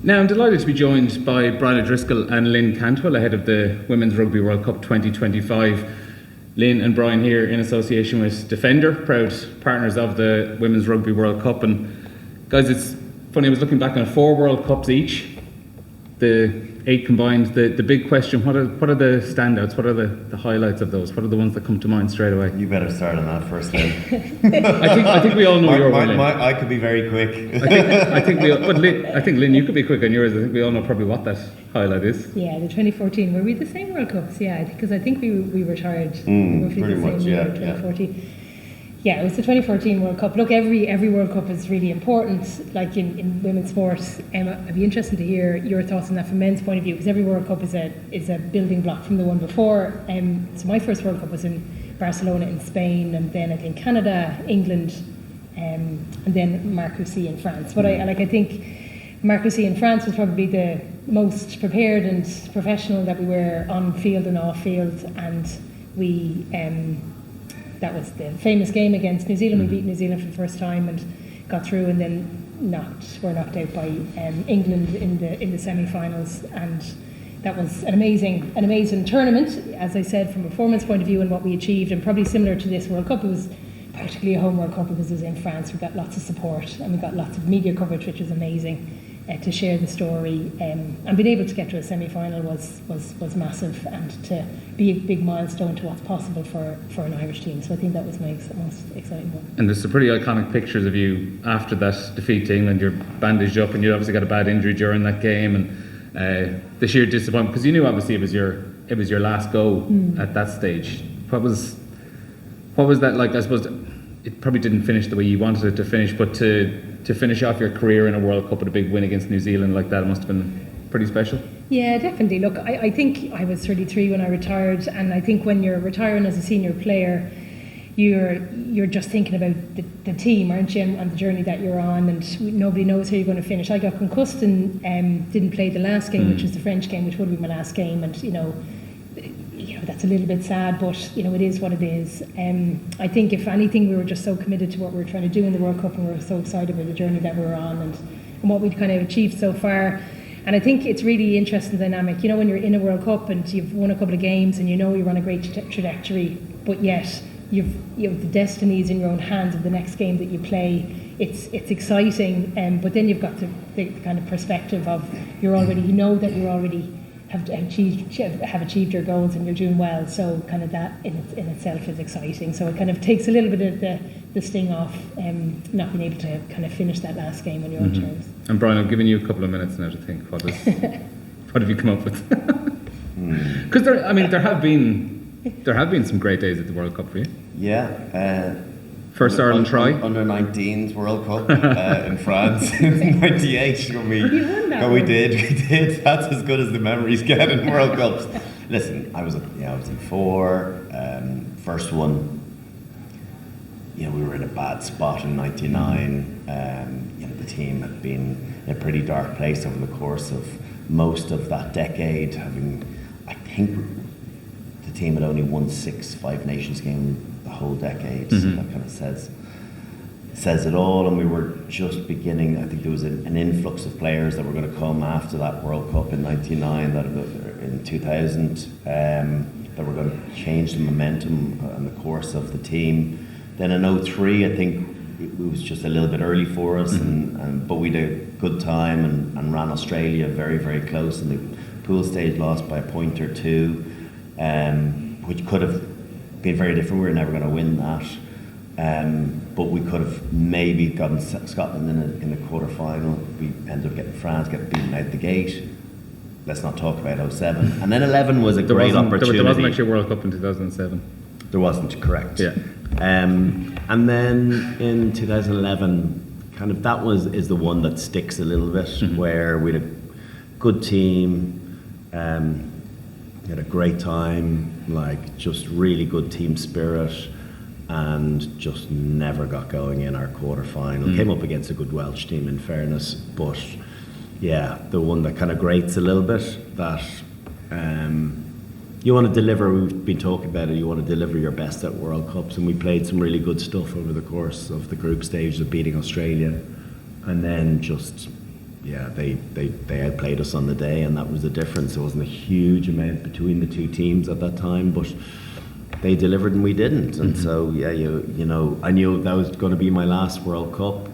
Now, I'm delighted to be joined by Brian O'Driscoll and Lyne Cantwell ahead of the Women's Rugby World Cup 2025. Lynn and Brian here in association with Defender, proud partners of the Women's Rugby World Cup. And guys, it's funny, I was looking back on 4 World Cups each, the 8 combined. The big question, what are the standouts? What are the highlights of those? What are the ones that come to mind straight away? You better start on that first, Lynn. I think we all know your one, Lynn. I could be very quick. I think Lynn, you could be quick on yours. I think we all know probably what that highlight is. Yeah, the 2014. Were we the same World Cups? Yeah, because I think we retired Pretty the much, same year, 2014. Yeah, it was the 2014 World Cup. Look, every World Cup is really important, like in women's sports. I'd be interested to hear your thoughts on that from men's point of view, because every World Cup is a building block from the one before. So my first World Cup was in Barcelona in Spain, and then I think Canada, England, and then Marcoussis in France. But I think Marcoussis in France was probably the most prepared and professional that we were on field and off field, and we. That was the famous game against New Zealand. We beat New Zealand for the first time and got through, and then were knocked out by England in the semi-finals. And that was an amazing tournament, as I said, from a performance point of view and what we achieved. And probably similar to this World Cup, it was practically a home World Cup because it was in France. We got lots of support and we got lots of media coverage, which was amazing. To share the story and being able to get to a semi-final was massive, and to be a big milestone to what's possible for an Irish team. So I think that was my most exciting one. And there's some pretty iconic pictures of you after that defeat to England. You're bandaged up and you obviously got a bad injury during that game, and the sheer disappointment, because you knew obviously it was your last go at that stage. What was that like? I suppose it probably didn't finish the way you wanted it to finish, but to finish off your career in a World Cup with a big win against New Zealand like that, it must have been pretty special. Yeah, definitely. Look, I think I was 33 when I retired, and I think when you're retiring as a senior player, you're just thinking about the team, aren't you, and the journey that you're on, and nobody knows how you're going to finish. I got concussed and didn't play the last game, which was the French game, which would be my last game, and that's a little bit sad, but it is what it is. I think if anything, we were just so committed to what we were trying to do in the World Cup, and we were so excited about the journey that we were on and what we'd kind of achieved so far. And I think it's really interesting dynamic. When you're in a World Cup and you've won a couple of games and you're on a great trajectory, but yet you've the destinies in your own hands of the next game that you play. It's exciting, but then you've got the kind of perspective of that you're already have achieved your goals and you're doing well, so kind of that in itself is exciting. So it kind of takes a little bit of the sting off not being able to kind of finish that last game on your own terms. And Brian, I've given you a couple of minutes now to think. What have you come up with? Because there have been some great days at the World Cup for you. Yeah. First Ireland try. Under 19s World Cup in France in '98. We did. That's as good as the memories get in World Cups. Listen, I was in 4. First one, we were in a bad spot in '99. The team had been in a pretty dark place over the course of most of that decade. I think the team had only won 6 Five Nations games the whole decade. So that kind of says it all. And we were just beginning. I think there was an influx of players that were going to come after that World Cup in '99, that in 2000, that were going to change the momentum and the course of the team. Then in 2003, I think it was just a little bit early for us, but we did a good time and ran Australia very, very close in the pool stage, lost by a point or 2, which could have been very different. We were never going to win that, but we could have maybe gotten Scotland in the quarter-final. We ended up getting France, getting beaten out the gate. Let's not talk about 2007. And then 2011 was a great opportunity. There wasn't actually a World Cup in 2007. There wasn't, correct. Yeah. And then in 2011, kind of that is the one that sticks a little bit, where we had a good team, we had a great time, like just really good team spirit, and just never got going in our quarter-final. Came up against a good Welsh team, in fairness, but yeah, the one that kind of grates a little bit, that you want to deliver. We've been talking about it. You want to deliver your best at World Cups, and we played some really good stuff over the course of the group stage of beating Australia, and then just yeah, they outplayed us on the day, and that was the difference. There wasn't a huge amount between the two teams at that time, but they delivered and we didn't. And so, yeah, you know, I knew that was going to be my last World Cup.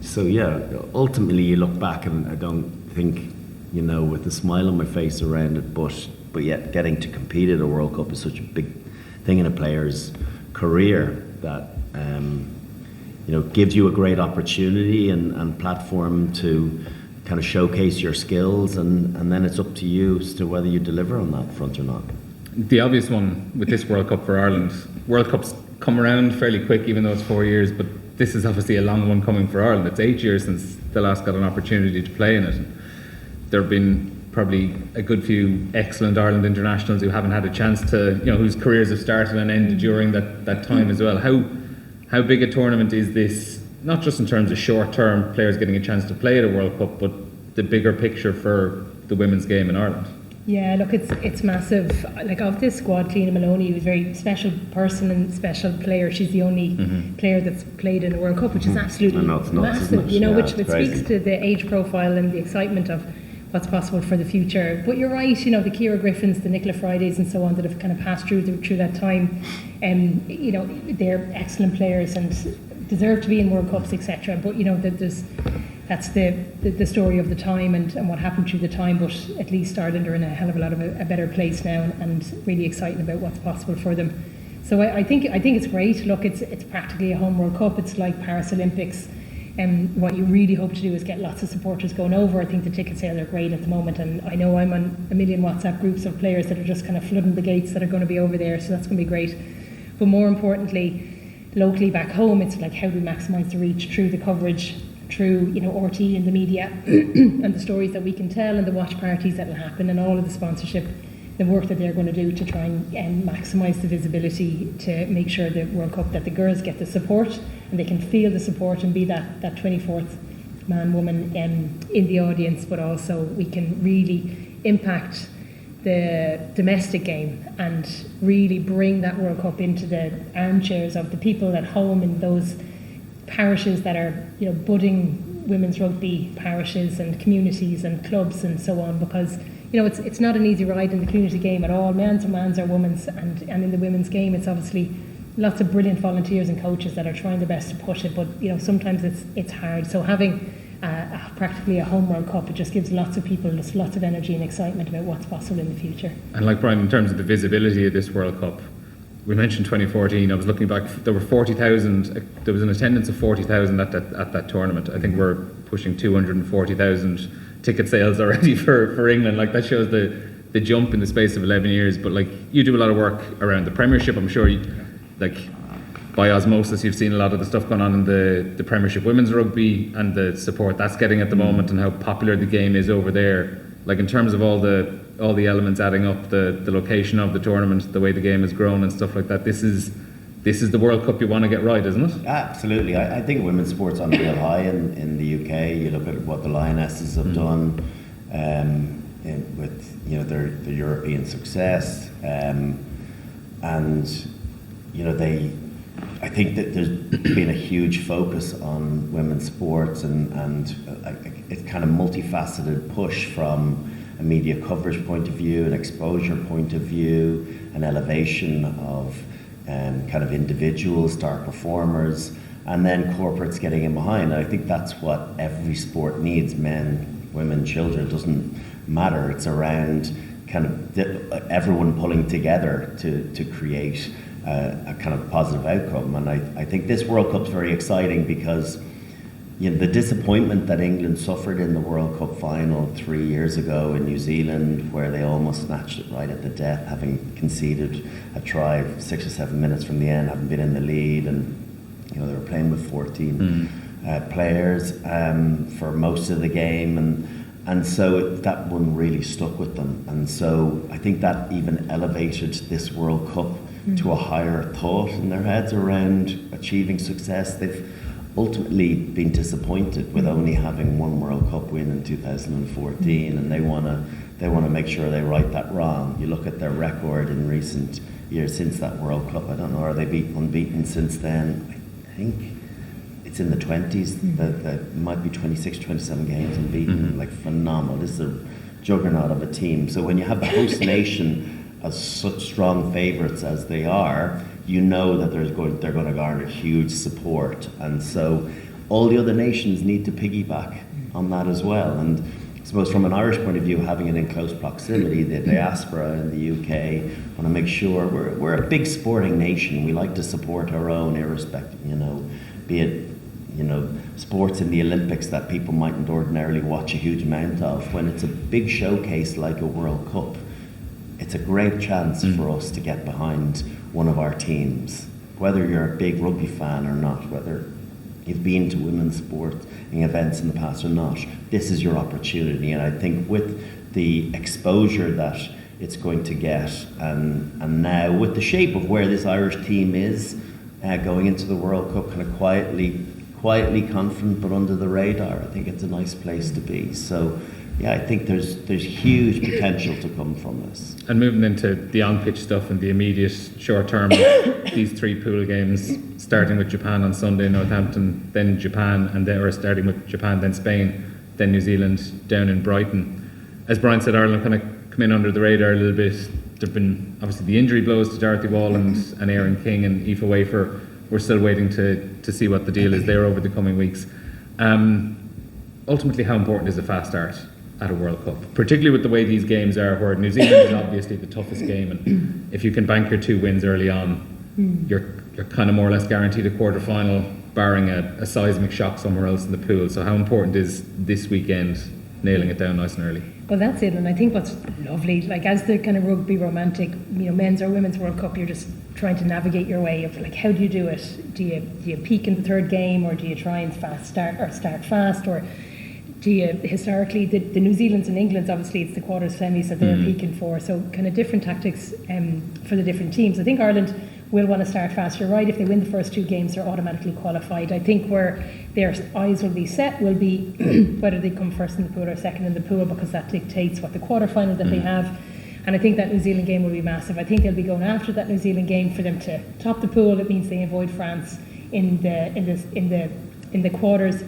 So, yeah, ultimately you look back and I don't think, you know, with a smile on my face around it, but yet getting to compete at a World Cup is such a big thing in a player's career that, you know, gives you a great opportunity and platform to kind of showcase your skills, and then it's up to you as to whether you deliver on that front or not. The obvious one with this World Cup for Ireland, World Cups come around fairly quick, even though it's 4 years, but this is obviously a long one coming for Ireland. It's 8 years since the last got an opportunity to play in it. There have been probably a good few excellent Ireland internationals who haven't had a chance to, you know, whose careers have started and ended during that time as well. How big a tournament is this, not just in terms of short-term players getting a chance to play at a World Cup, but the bigger picture for the women's game in Ireland? Yeah, look, it's massive. Like, of this squad, Cliona Maloney was a very special person and special player. She's the only player that's played in a World Cup, which is absolutely massive, you know, which speaks to the age profile and the excitement of what's possible for the future. But you're right, you know, the Ciara Griffins, the Nicola Fridays and so on that have kind of passed through that time, you know, they're excellent players and deserve to be in World Cups, etc. But, you know, that's the story of the time and what happened through the time. But at least Ireland are in a hell of a lot of a better place now, and really exciting about what's possible for them. So I think it's great. Look, it's practically a home World Cup. It's like Paris Olympics. What you really hope to do is get lots of supporters going over. I think the ticket sales are great at the moment, and I know I'm on a million WhatsApp groups of players that are just kind of flooding the gates that are going to be over there, so that's going to be great. But more importantly, locally back home, it's like, how do we maximise the reach through the coverage, through, you know, RT and the media and the stories that we can tell and the watch parties that will happen and all of the sponsorship, the work that they're going to do to try and maximise the visibility, to make sure the World Cup, that the girls get the support and they can feel the support and be that 24th man, woman in the audience, but also we can really impact the domestic game and really bring that World Cup into the armchairs of the people at home in those parishes that are, you know, budding women's rugby parishes and communities and clubs and so on, because, you know, it's not an easy ride in the community game at all. Men's or women's, and in the women's game it's obviously lots of brilliant volunteers and coaches that are trying their best to push it, but, you know, sometimes it's hard. So having practically a home World Cup, it just gives lots of people just lots of energy and excitement about what's possible in the future. And like Brian, in terms of the visibility of this World Cup, we mentioned 2014. I was looking back, there were 40,000, there was an attendance of 40,000 at that tournament. I think we're pushing 240,000 ticket sales already for England. Like, that shows the jump in the space of 11 years. But, like, you do a lot of work around the Premiership. I'm sure like, by osmosis, you've seen a lot of the stuff going on in the Premiership women's rugby and the support that's getting at the moment and how popular the game is over there. Like, in terms of all the elements adding up, the location of the tournament, the way the game has grown and stuff like that, this is the World Cup you want to get right, isn't it? Absolutely. I think women's sport's on a real high in the UK. You look at what the Lionesses have done with, you know, their European success, and, you know, I think that there's been a huge focus on women's sports and it's kind of multifaceted push from a media coverage point of view, an exposure point of view, an elevation of kind of individual star performers, and then corporates getting in behind. And I think that's what every sport needs, men, women, children, it doesn't matter. It's around kind of everyone pulling together to create a kind of positive outcome. And I think this World Cup's very exciting because, you know, the disappointment that England suffered in the World Cup final 3 years ago in New Zealand, where they almost snatched it right at the death, having conceded a try 6 or 7 minutes from the end, having been in the lead, and, you know, they were playing with 14 players for most of the game, and so that one really stuck with them. And so I think that even elevated this World Cup to a higher thought in their heads around achieving success. They've ultimately been disappointed with only having one World Cup win in 2014, and they want to make sure they right that wrong. You look at their record in recent years since that World Cup. I don't know, are they unbeaten since then? I think it's in the 20s, that might be 26, 27 games unbeaten, like phenomenal. This is a juggernaut of a team. So when you have the host nation as such strong favourites as they are, you know that they're going to garner huge support. And so all the other nations need to piggyback on that as well. And I suppose from an Irish point of view, having it in close proximity, the diaspora in the UK want to make sure we're a big sporting nation. We like to support our own, irrespective, be it sports in the Olympics that people mightn't ordinarily watch a huge amount of. When it's a big showcase like a World Cup, it's a great chance for us to get behind one of our teams. Whether you're a big rugby fan or not, whether you've been to women's sporting events in the past or not, this is your opportunity. And I think with the exposure that it's going to get, and now with the shape of where this Irish team is going into the World Cup, kind of quietly confident but under the radar, I think it's a nice place to be. So yeah, I think there's huge potential to come from this. And moving into the on-pitch stuff and the immediate short term, these 3 pool games, starting with Japan on Sunday, Northampton, then Japan, or starting with Japan, then Spain, then New Zealand down in Brighton. As Brian said, Ireland kind of come in under the radar a little bit. There've been obviously the injury blows to Dorothy Wall and Aaron King and Aoife Wafer. We're still waiting to see what the deal is there over the coming weeks. Ultimately, how important is a fast start at a World Cup, particularly with the way these games are, where New Zealand is obviously the toughest game, and if you can bank your 2 wins early on, you're kind of more or less guaranteed a quarter-final, barring a seismic shock somewhere else in the pool. So how important is this weekend nailing it down nice and early? Well, that's it, and I think what's lovely, like as the kind of rugby romantic, men's or women's World Cup, you're just trying to navigate your way of like, how do you do it? Do you peak in the 3rd game, or do you try and start fast, or do you, historically, the New Zealand's and England's, obviously it's the quarters, semis that they're peaking for, so kind of different tactics for the different teams. I think Ireland will want to start fast. You're right, if they win the first 2 games, they're automatically qualified. I think where their eyes will be set will be whether they come first in the pool or second in the pool, because that dictates what the quarterfinal that they have. And I think that New Zealand game will be massive. I think they'll be going after that New Zealand game for them to top the pool. It means they avoid France in the quarters.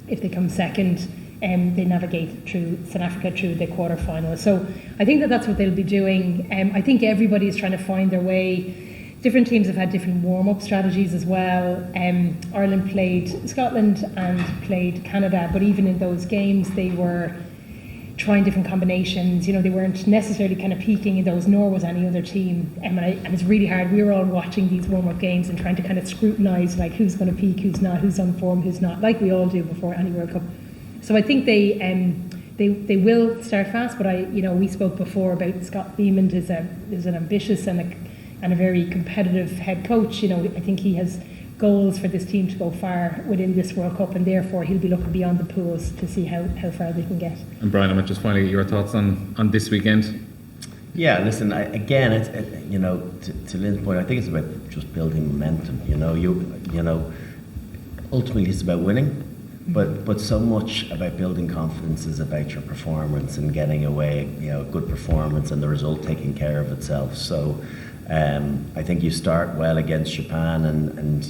If they come second, they navigate through South Africa through the quarterfinal. So I think that's what they'll be doing. I think everybody is trying to find their way. Different teams have had different warm-up strategies as well. Ireland played Scotland and played Canada, but even in those games they were trying different combinations. They weren't necessarily kind of peaking in those, nor was any other team. And it's really hard. We were all watching these warm-up games and trying to kind of scrutinise like who's going to peak, who's not, who's on form, who's not, like we all do before any World Cup. So I think they will start fast. But we spoke before about Scott Beamond is an ambitious and a very competitive head coach. I think he has goals for this team to go far within this World Cup, and therefore he'll be looking beyond the pools to see how far they can get. And Brian, I might just finally get your thoughts on this weekend. Yeah, listen, to Lynn's point, I think it's about just building momentum. Ultimately it's about winning, but so much about building confidence is about your performance and getting away, a good performance and the result taking care of itself. So I think you start well against Japan, and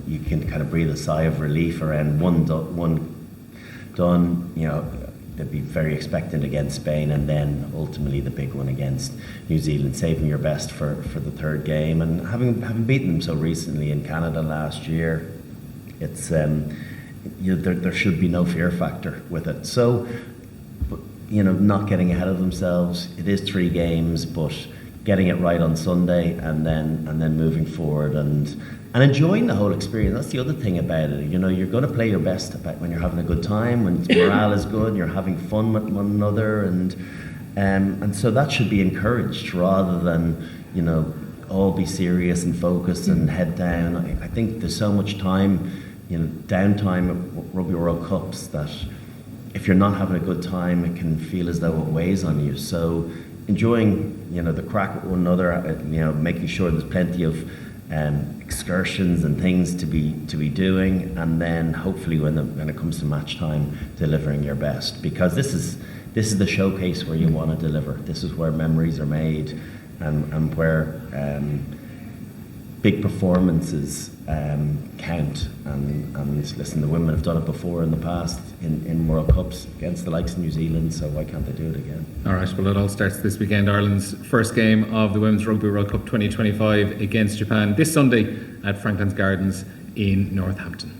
you can kind of breathe a sigh of relief around one done. They'd be very expectant against Spain, and then ultimately the big one against New Zealand, saving your best for the 3rd game. And having beaten them so recently in Canada last year, it's there should be no fear factor with it. So not getting ahead of themselves. It is 3 games, but getting it right on Sunday and then moving forward and enjoying the whole experience. That's the other thing about it. You're going to play your best when you're having a good time, when morale is good, you're having fun with one another, and so that should be encouraged rather than all be serious and focused and head down. I think there's so much time, downtime at Rugby World Cups, that if you're not having a good time, it can feel as though it weighs on you. So enjoying, the crack with one another, making sure there's plenty of excursions and things to be doing, and then hopefully when it comes to match time, delivering your best, because this is the showcase where you want to deliver. This is where memories are made, and where big performances count. And listen, the women have done it before in the past in World Cups against the likes of New Zealand, so why can't they do it again? All right, well, it all starts this weekend. Ireland's first game of the Women's Rugby World Cup 2025 against Japan this Sunday at Franklin's Gardens in Northampton.